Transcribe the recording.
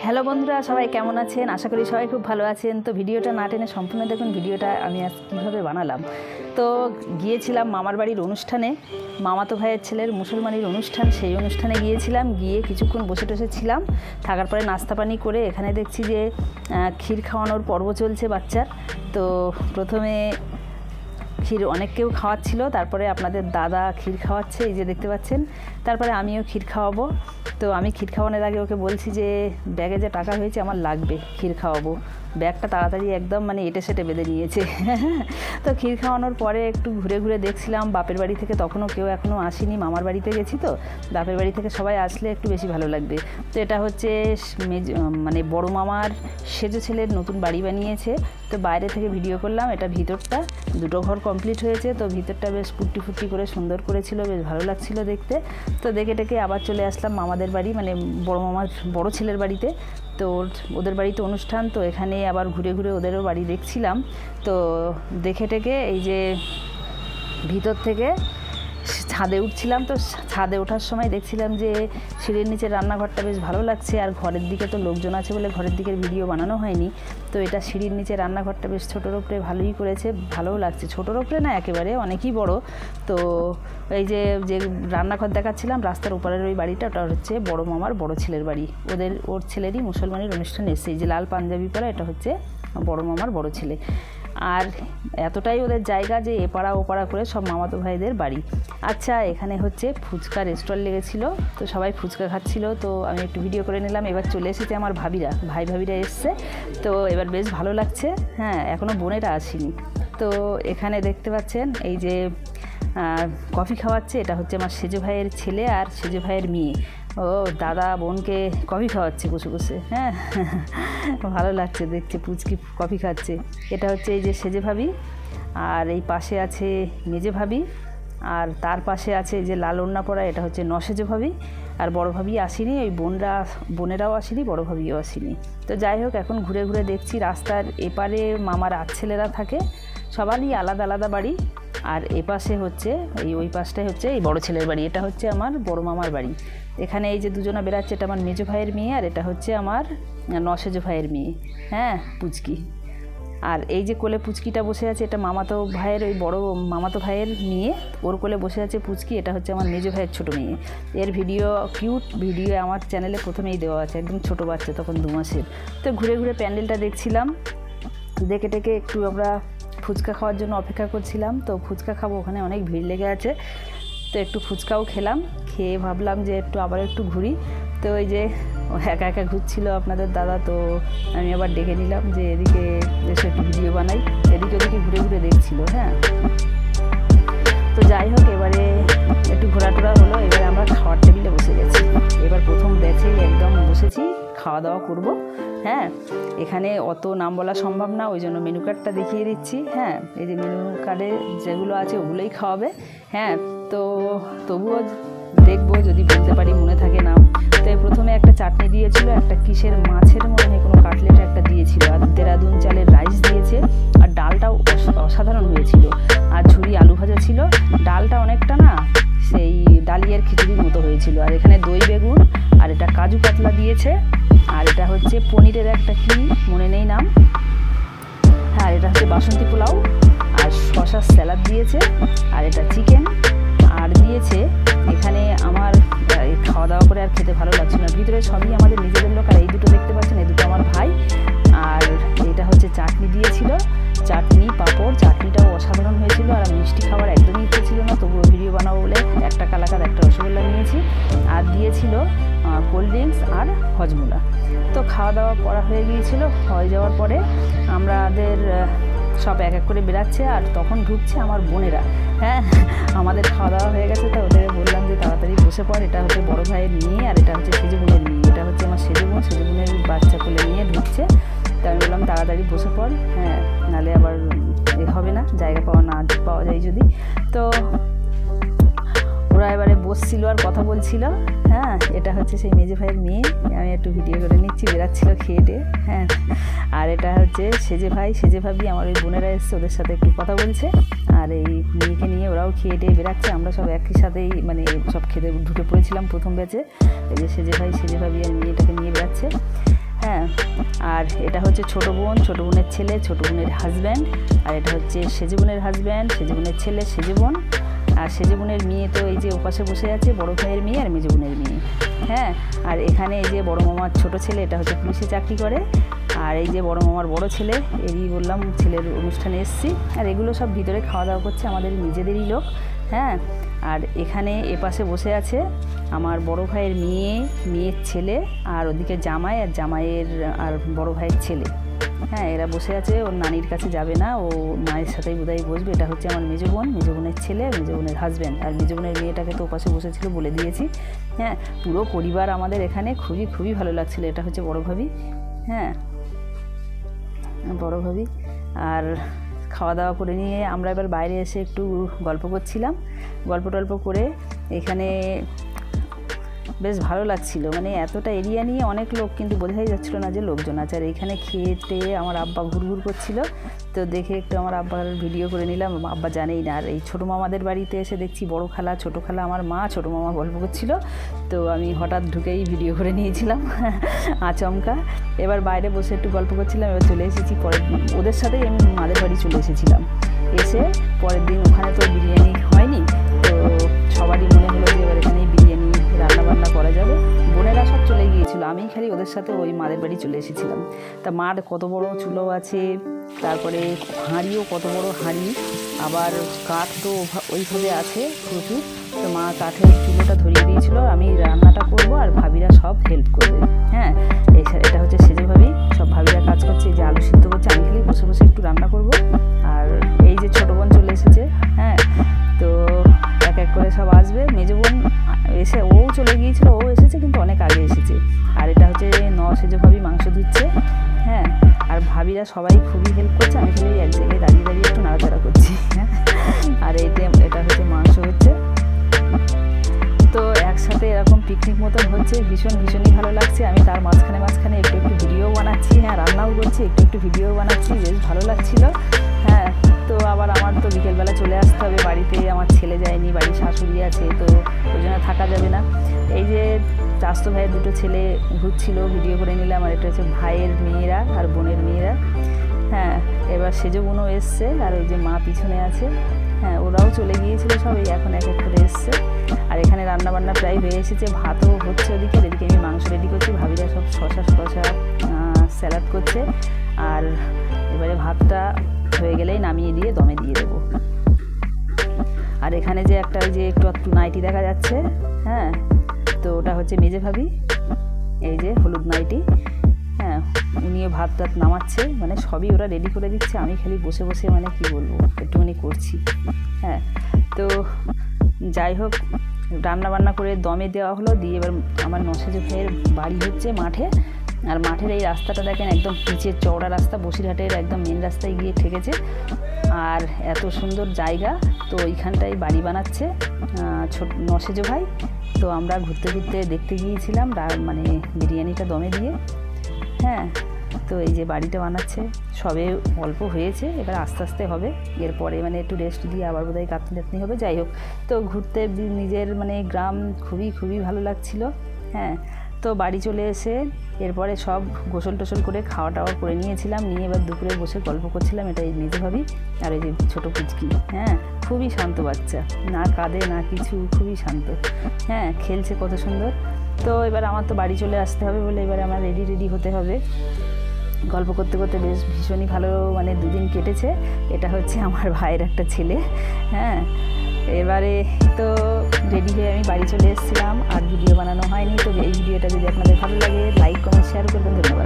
Hello বন্ধুরা, সবাই কেমন আছেন? আশা করি সবাই খুব ভালো আছেন। তো ভিডিওটা না টেনে সম্পূর্ণ দেখুন ভিডিওটা আমি আজ কীভাবে বানালাম। তো গিয়েছিলাম মামার বাড়ির অনুষ্ঠানে, মামাতো ভাইয়ের ছেলের মুসলমানির অনুষ্ঠান, সেই অনুষ্ঠানে গিয়েছিলাম। গিয়ে কিছুক্ষণ বসে টসে ছিলাম, থাকার পরে নাস্তা পানি করে এখানে দেখছি যে ক্ষীর খাওয়ানোর পর্ব চলছে বাচ্চার। তো প্রথমে ক্ষীর অনেককেও খাওয়াচ্ছিল, তারপরে আপনাদের দাদা ক্ষীর খাওয়াচ্ছে, এই যে দেখতে পাচ্ছেন। তারপরে আমিও ক্ষীর খাওয়াবো। তো আমি ক্ষীর খাওয়ানোর আগে ওকে বলছি যে ব্যাগে যে টাকা হয়েছে আমার লাগবে, ক্ষীর খাওয়াবো। ব্যাগটা তাড়াতাড়ি একদম এঁটে সেটে বেঁধে নিয়েছে। তো ক্ষীর খাওয়ানোর পরে একটু ঘুরে ঘুরে দেখছিলাম বাপের বাড়ি থেকে, তখনও কেউ এখনও আসেনি, মামার বাড়িতে গেছি। তো বাপের বাড়ি থেকে সবাই আসলে একটু বেশি ভালো লাগবে। তো এটা হচ্ছে বড় মামার সেজো ছেলের নতুন বাড়ি বানিয়েছে। তো বাইরে থেকে ভিডিও করলাম, এটা ভিতরটা, দুটো ঘর কমপ্লিট হয়েছে। তো ভিতরটা বেশ ফুটি ফুটি করে সুন্দর করেছিল, বেশ ভালো লাগছিল দেখতে। তো দেখে টেকে আবার চলে আসলাম মামাদের বাড়ি, বড় মামার বড় ছেলের বাড়িতে। তো ওদের বাড়িতে অনুষ্ঠান, তো এখানে আবার ঘুরে ঘুরে ওদেরও বাড়ি দেখছিলাম। তো দেখে টেকে এই যে ভিতর থেকে ছাদে উঠছিলাম। তো ছাদে ওঠার সময় দেখছিলাম যে সিঁড়ির নিচে রান্নাঘরটা বেশ ভালো লাগছে। আর ঘরের দিকে তো লোকজন আছে বলে ঘরের দিকের ভিডিও বানানো হয়নি। তো এটা সিঁড়ির নিচে রান্নাঘরটা বেশ ছোটোর ওপরে ভালোই করেছে, ভালোও লাগছে। ছোটোর ওপরে না, একেবারে অনেকই বড়। তো এই যে রান্নাঘর দেখাচ্ছিলাম, রাস্তার উপরের ওই বাড়িটা, ওটা হচ্ছে বড় মামার বড় ছেলের বাড়ি। ওর ছেলেরই মুসলমানের অনুষ্ঠান এসছে। এই যে লাল পাঞ্জাবি পরা, এটা হচ্ছে বড় মামার বড় ছেলে। আর এতটাই ওদের জায়গা যে এপাড়া ওপাড়া করে সব মামাতো ভাইদের বাড়ি। আচ্ছা, এখানে হচ্ছে ফুচকার স্টল লেগেছিলো, তো সবাই ফুচকা খাচ্ছিল। তো আমি একটু ভিডিও করে নিলাম। এবার চলে এসেছে আমার ভাবিরা এসছে। তো এবার বেশ ভালো লাগছে। হ্যাঁ, এখনও বোনেরা আসেনি। তো এখানে দেখতে পাচ্ছেন এই যে কফি খাওয়াচ্ছে, এটা হচ্ছে আমার সেজো ভাইয়ের ছেলে আর সেজো ভাইয়ের মেয়ে। ও দাদা বোনকে কফি খাওয়াচ্ছে বসে বসে। হ্যাঁ, ভালো লাগছে দেখতে, পুচকি কফি খাচ্ছে। এটা হচ্ছে এই যে সেজে ভাবি, আর এই পাশে আছে মেজে ভাবি, আর তার পাশে আছে এই যে লাল ওড়না পরা, এটা হচ্ছে নসেজে ভাবি। আর বড় ভাবি আসেনি, ওই বোনেরাও আসেনি, বড় ভাবিও আসেনি। তো যাই হোক, এখন ঘুরে ঘুরে দেখছি রাস্তার এপারে মামার ছেলেরা থাকে, সবারই আলাদা আলাদা বাড়ি। আর এপাশে হচ্ছে ওই পাশটায় হচ্ছে এই বড় ছেলের বাড়ি, এটা হচ্ছে আমার বড় মামার বাড়ি। এখানে এই যে দুজনা বেড়াচ্ছে, এটা আমার মেজো ভাইয়ের মেয়ে, আর এটা হচ্ছে আমার নসেজো ভাইয়ের মেয়ে। হ্যাঁ, পুচকি। আর এই যে কোলে পুচকিটা বসে আছে, এটা মামাতো ভাইয়ের, ওই বড় মামাতো ভাইয়ের মেয়ে, ওর কোলে বসে আছে পুচকি। এটা হচ্ছে আমার মেজো ভাইয়ের ছোটো মেয়ে। এর কিউট ভিডিও আমার চ্যানেলে প্রথমেই দেওয়া আছে, একদম ছোটো বাচ্চা, তখন 2 মাসের। তো ঘুরে ঘুরে প্যান্ডেলটা দেখছিলাম, দেখে টেকে একটু আমরা ফুচকা খাওয়ার জন্য অপেক্ষা করছিলাম। তো ফুচকা খাবো, ওখানে অনেক ভিড় লেগে আছে। তো একটু ফুচকাও খেলাম, খেয়ে ভাবলাম যে আবার একটু ঘুরি। তো ওই যে একা একা ঘুরছিল আপনাদের দাদা, তো আমি আবার ডেকে নিলাম যে এদিকে এসে একটু ভিডিও বানাই। এদিকে ওদিকে ঘুরে ঘুরে দেখছিল। হ্যাঁ, তো যাই হোক, এবারে একটু ঘোরাটোরা হলো। এবারে আমরা খাওয়ার টেবিলে বসে গেছি। এবার প্রথম ব্যাচেই একদম বসেছি, খাওয়া দাওয়া করব। হ্যাঁ, এখানে অত নাম বলা সম্ভব না, ওই জন্য মেনু কার্ডটা দেখিয়ে দিচ্ছি। হ্যাঁ, এই যে মেনু কার্ডে যেগুলো আছে ওগুলোই খাওয়াবে। হ্যাঁ, তো তবুও দেখবো যদি বলতে পারি, মনে থাকে নাম। তো প্রথমে একটা চাটনি দিয়েছিল, একটা কিসের মাছের মনে হয় কোনো কাটলেট একটা দিয়েছিল, আর দেরাদুন চালের রাইস দিয়েছে। আর ডালটাও অসাধারণ হয়েছিল। আর ঝুরি আলু ভাজা ছিল। ডালটা অনেকটা না সেই ডালিয়ার খিচুড়ির মতো হয়েছিল। আর এখানে দই বেগুন, আর এটা কাজু পাতলা দিয়েছে। আর এটা হচ্ছে পনিরের একটা কি মনে নেই নাম। হ্যাঁ, এটা হচ্ছে বাসন্তী পোলাও, আর শসার স্যালাড দিয়েছে। আর এটা চিকেন আর দিয়েছে। এখানে আমার খাওয়া দাওয়া করে আর খেতে ভালো লাগছে না, ভিতরে সবই আমাদের নিজেদের লোক। আর এই দুটো দেখতে পাচ্ছেন, এই দুটো আমার ভাই। আর এটা হচ্ছে চাটনি দিয়েছিল, চাটনি পাঁপড়, চাটনিটাও অসাধারণ হয়েছিল। আর মিষ্টি খাবার একদমই ইচ্ছে ছিল না, তবুও ভিডিও বানাবো বলে একটা কালাকাঁদ, একটা রসগোল্লা নিয়েছি। আর দিয়েছিল কোল্ড ড্রিঙ্কস আর হজমোলা। তো খাওয়া দাওয়া করা হয়ে গিয়েছিল। হয়ে যাওয়ার পরে আমাদের সব এক এক করে বেরাচ্ছে, আর তখন ঢুকছে আমার বোনেরা। হ্যাঁ, আমাদের খাওয়া দাওয়া হয়ে গেছে। তো ওদের বললাম যে তাড়াতাড়ি বসে পড়। এটা হচ্ছে বড় ভাইয়ের মেয়ে, আর এটা হচ্ছে সেজো বোনের মেয়ে। এটা হচ্ছে আমার সেজো বোনের বাচ্চা কোলে নিয়ে ঢুকছে। তো আমি বললাম তাড়াতাড়ি বসে পড়, হ্যাঁ, নাহলে আবার হবে না, জায়গা পাওয়া যায় যদি। তো ওরা এবারে বসছিল আর কথা বলছিল। হ্যাঁ, এটা হচ্ছে সেই মেজো ভাইয়ের মেয়ে, আমি একটু ভিডিও করে নিচ্ছি, বেরাচ্ছিল খেয়ে দিয়ে। হ্যাঁ, আর এটা হচ্ছে সেজে ভাবি, আমার ওই বোনেরা এসছে, ওদের সাথে একটু কথা বলছে। আর এই মেয়েকে নিয়ে ওরাও খেয়ে দিয়ে বেরাচ্ছে। আমরা সব একই সাথেই সব খেতে ঢুকে পড়েছিলাম প্রথম ব্যাচে। এই যে সেজে ভাবি আর মেয়েটাকে নিয়ে বেরাচ্ছে। হ্যাঁ। আর এটা হচ্ছে ছোটো বোন, ছোটো বোনের ছেলে, ছোটো বোনের হাজব্যান্ড। আর এটা হচ্ছে সেজে বোনের হাজব্যান্ড, সেজে বোনের ছেলে, সেজে বোন। আর সেজে বোনের মেয়ে তো এই যে ওপাশে বসে আছে, বড়ো ভাইয়ের মেয়ে আর মেজো বোনের মেয়ে। হ্যাঁ। আর এখানে এই যে বড়ো মামার ছোটো ছেলে, এটা হচ্ছে পুলিশে চাকরি করে। আর এই যে বড়ো মামার বড়ো ছেলে, এরই বললাম ছেলের অনুষ্ঠানে এসেছি। আর এগুলো সব ভিতরে খাওয়া দাওয়া করছে, আমাদের নিজেদেরই লোক। হ্যাঁ। আর এখানে এপাশে বসে আছে আমার বড় ভাইয়ের মেয়ে, মেয়ের ছেলে, আর ওদিকে জামাই আর জামাইয়ের আর বড় ভাইয়ের ছেলে। হ্যাঁ, এরা বসে আছে, ওর নানির কাছে যাবে না, ও মায়ের সাথেই বোধহয় বসবে। এটা হচ্ছে আমার মেজো বোন, মেজো বোনের ছেলে, মেজো বোনের হাজব্যান্ড। আর মেজো বোনের মেয়েটাকে তো ওপাশে বসেছিল, বলে দিয়েছি। হ্যাঁ, পুরো পরিবার আমাদের এখানে, খুবই খুবই ভালো লাগছিলো। এটা হচ্ছে বড় ভাবি। হ্যাঁ, বড় ভাবি। আর খাওয়া দাওয়া করে নিয়ে আমরা এবার বাইরে এসে একটু গল্প করছিলাম। গল্প টল্প করে এখানে বেশ ভালো লাগছিল, মানে এতটা এরিয়া নিয়ে অনেক লোক, কিন্তু বোঝাই যাচ্ছিলো না যে লোকজন আছে। আর এখানে খেতে আমার আব্বা ঘুরঘুর করছিল, তো দেখে একটু আমার আব্বার ভিডিও করে নিলাম। আব্বা জানেই না। আর এই ছোটো মামাদের বাড়িতে এসে দেখছি বড় খালা, ছোটো খালা, আমার মা, ছোটো মামা গল্প করছিল, তো আমি হঠাৎ ঢুকেই ভিডিও করে নিয়েছিলাম আচমকা। এবার বাইরে বসে একটু গল্প করছিলাম। এবার চলে এসেছি পরের, ওদের সাথেই আমি মাদের বাড়ি চলে এসেছিলাম। এসে পরের দিন ওখানে তো বিরিয়ানি হয়নি, তো সবারই মনে হলো যে এবার এখানেই বিরিয়ানি রান্নাবান্না করা যাবে। বোনেরা সব চলে গিয়েছিলো, আমি খালি ওদের সাথে ওই মাদের বাড়ি চলে এসেছিলাম। তা মার কত বড় চুলো আছে, তারপরে হাঁড়িও কত বড় হাঁড়ি, আবার কাঠ তো ওইভাবে আছে প্রচুর। তো মা কাঠের চুলোটা ধরিয়ে দিয়েছিলো, আমি রান্নাটা করব আর ভাবিরা সব হেল্প করবে। হ্যাঁ, এটা হচ্ছে সেজে ভাবি, সব ভাবিরা কাজ করছে, যে আলু সিদ্ধ করছে, আমি খালি বসে বসে একটু রান্না করব। আর এই যে ছোটো বোন চলে এসেছে। হ্যাঁ, তো এক এক করে সব আসবে। মেজো বোন এসে ও চলে গিয়েছিলো, ও এসেছে কিন্তু অনেক আগে এসেছে। আর এটা হচ্ছে সেজে ভাবি মাংস ধুচ্ছে। হ্যাঁ, আর ভাবিরা সবাই খুবই হেল্প করছে, আমি খালি এক জায়গায় দাঁড়িয়ে দাঁড়িয়ে একটু নাড়াচাড়া করছি। হ্যাঁ, আর এটা হচ্ছে মাংস হচ্ছে। তো একসাথে এরকম পিকনিক মতন হচ্ছে, ভীষণই ভালো লাগছে। আমি তার মাঝখানে একটু ভিডিও বানাচ্ছি। হ্যাঁ, রান্নাও করছি, একটু ভিডিও বানাচ্ছি, বেশ ভালো লাগছিলো। হ্যাঁ, তো আবার আমার তো বিকেলবেলা চলে আসতে হবে বাড়িতে, আমার ছেলে যায়নি, বাড়ির শাশুড়ি আছে, তো ওই জন্য থাকা যাবে না। এই যে চাচতো ভাইয়ের দুটো ছেলে ঘুরছিল, ভিডিও করে নিলাম। আর এটা হচ্ছে ভাইয়ের মেয়েরা আর বোনের মেয়েরা। হ্যাঁ, এবার সেজো বোনও এসছে, আর ওই যে মা পিছনে আছে। হ্যাঁ, ওরাও চলে গিয়েছিলো, সব এই এখন এক এক করে এসছে। আর এখানে রান্নাবান্না প্রায় হয়ে এসেছে, ভাতও হচ্ছে ওদিকে, এদিকে আমি মাংস রেডি করছি, ভাবিরা সব শশা স্যালাড করছে। আর এবারে ভাতটা হয়ে গেলেই নামিয়ে দিয়ে দমে দিয়ে দেবো। আর এখানে যে একটা ওই যে একটু নাইটি দেখা যাচ্ছে, হ্যাঁ, তো ওটা হচ্ছে মেজে ভাবি, এই যে হলুদ নাইটি। হ্যাঁ, উনিও ভাত টাত নামাচ্ছে, মানে সবই ওরা রেডি করে দিচ্ছে, আমি খালি বসে বসে মানে কি বলবো একটুখানি করছি। হ্যাঁ, তো যাই হোক, রান্না বান্না করে দমে দেওয়া হলো, দিয়ে এবার আমার নসেজে ভাইয়ের বাড়ি হচ্ছে মাঠে। আর মাঠের এই রাস্তাটা দেখেন, একদম পিচের চওড়া রাস্তা, বসিরহাটের একদম মেন রাস্তায় গিয়ে ঠেকেছে। আর এত সুন্দর জায়গা, তো ওইখানটায় বাড়ি বানাচ্ছে নসেজো ভাই। তো আমরা ঘুরতে ঘুরতে দেখতে গিয়েছিলাম, মানে বিরিয়ানিটা দমে দিয়ে। হ্যাঁ, তো এই যে বাড়িটা বানাচ্ছে, সবে অল্প হয়েছে, এবার আস্তে আস্তে হবে। এরপরে মানে একটু রেস্ট দিয়ে আবার বোধহয় কাটনি হবে। যাই হোক, তো ঘুরতে নিজের মানে গ্রাম খুবই ভালো লাগছিলো। হ্যাঁ, তো বাড়ি চলে এসে এরপরে সব গোসল টোসল করে খাওয়া টাওয়া করে নিয়েছিলাম, নিয়ে এবার দুপুরে বসে গল্প করছিলাম। এটা এই মেজে ভাবি, আর এই যে ছোটো পুচকি। হ্যাঁ, খুবই শান্ত বাচ্চা, না কাঁদে না কিছু, খুবই শান্ত। হ্যাঁ, খেলছে কত সুন্দর। তো এবার আমার তো বাড়ি চলে আসতে হবে বলে এবারে আমার রেডি হতে হবে। গল্প করতে করতে বেশ ভীষণই ভালো মানে দুদিন কেটেছে। এটা হচ্ছে আমার ভাইয়ের একটা ছেলে। হ্যাঁ, এবারে তো রেডি হয়ে আমি বাড়ি চলে এসেছিলাম, আর ভিডিও বানানো হয়নি। তো এই ভিডিওটা যদি আপনাদের ভালো লাগে, লাইক কমেন্ট শেয়ার করবেন। ধন্যবাদ।